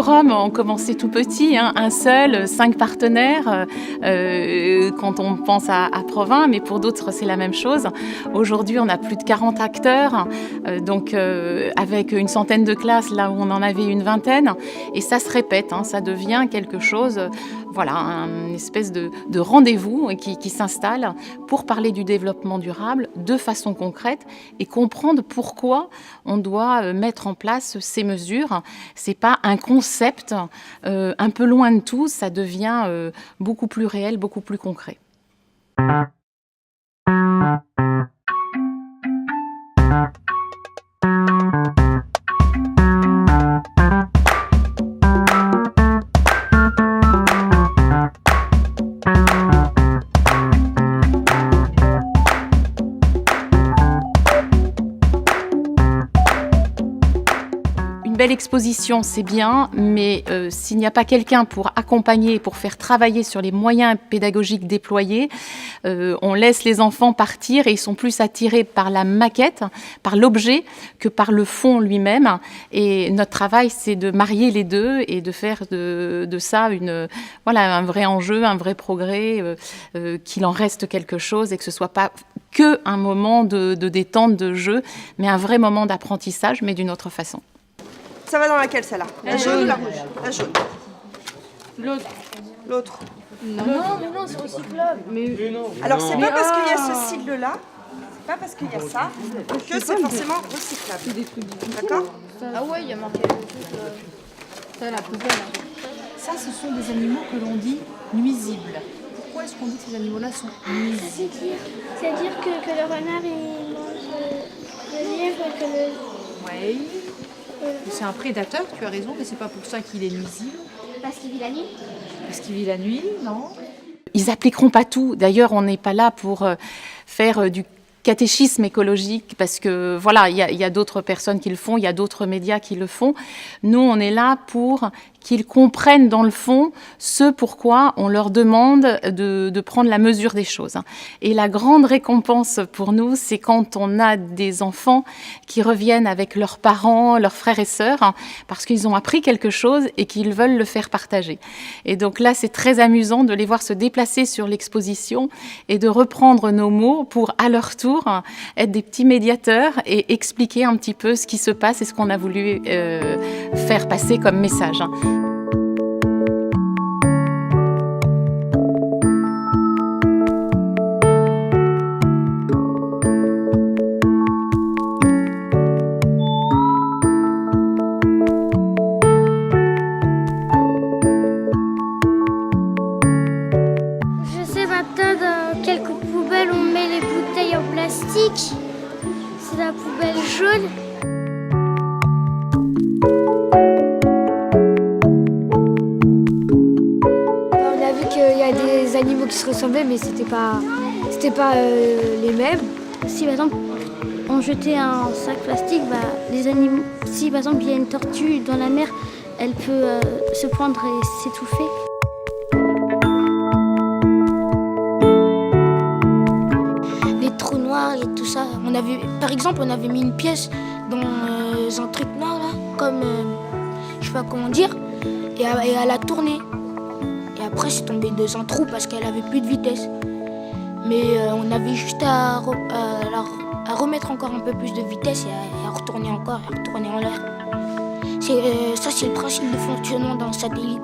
forums ont commencé tout petit, hein, un seul, 5 partenaires quand on pense à Provins, mais pour d'autres c'est la même chose. Aujourd'hui on a plus de 40 acteurs, avec une centaine de classes là où on en avait une vingtaine, et ça se répète, hein, ça devient quelque chose, une espèce de rendez-vous qui s'installe pour parler du développement durable de façon concrète et comprendre pourquoi on doit mettre en place ces mesures. C'est pas un concept un peu loin de tout, ça devient beaucoup plus réel, beaucoup plus concret. Belle exposition, c'est bien, mais s'il n'y a pas quelqu'un pour accompagner, pour faire travailler sur les moyens pédagogiques déployés, on laisse les enfants partir et ils sont plus attirés par la maquette, par l'objet, que par le fond lui-même. Et notre travail, c'est de marier les deux et de faire de ça un vrai enjeu, un vrai progrès, qu'il en reste quelque chose et que ce soit pas que un moment de détente, de jeu, mais un vrai moment d'apprentissage, mais d'une autre façon. Ça va dans laquelle, celle-là? La jaune ou la rouge? La jaune. L'autre. L'autre. Non, c'est recyclable. Mais non. Alors, c'est pas parce qu'il y a ce cycle-là, c'est pas parce qu'il y a ça, que c'est forcément recyclable. D'accord? Ah ouais, il y a marqué ça, la poubelle. Ça, ce sont des animaux que l'on dit nuisibles. Pourquoi est-ce qu'on dit que ces animaux-là sont nuisibles? C'est-à-dire que le renard, il mange le lièvre et que le... Oui. C'est un prédateur, tu as raison, mais c'est pas pour ça qu'il est nuisible. Parce qu'il vit la nuit. Parce qu'il vit la nuit, non? Ils appliqueront pas tout. D'ailleurs, on n'est pas là pour faire du catéchisme écologique, parce que voilà, il y a d'autres personnes qui le font, il y a d'autres médias qui le font. Nous, on est là pour qu'ils comprennent dans le fond ce pourquoi on leur demande de prendre la mesure des choses. Et la grande récompense pour nous, c'est quand on a des enfants qui reviennent avec leurs parents, leurs frères et sœurs, parce qu'ils ont appris quelque chose et qu'ils veulent le faire partager. Et donc là, c'est très amusant de les voir se déplacer sur l'exposition et de reprendre nos mots pour, à leur tour, être des petits médiateurs et expliquer un petit peu ce qui se passe et ce qu'on a voulu faire passer comme message. Je sais maintenant dans quelle poubelle on met les bouteilles en plastique. C'est la poubelle jaune. On a vu qu'il y a des animaux qui se ressemblaient, mais c'était pas les mêmes. Si par exemple on jetait un sac plastique, les animaux, si par exemple il y a une tortue dans la mer, elle peut se prendre et s'étouffer. Les trous noirs et tout ça. Par exemple, on avait mis une pièce dans un truc noir là, comme je sais pas comment dire, et elle a tourné. Et après, c'est tombé dans un trou parce qu'elle avait plus de vitesse. Mais on avait juste à remettre encore un peu plus de vitesse et à retourner encore, et à retourner en l'air. Ça, c'est le principe de fonctionnement d'un satellite.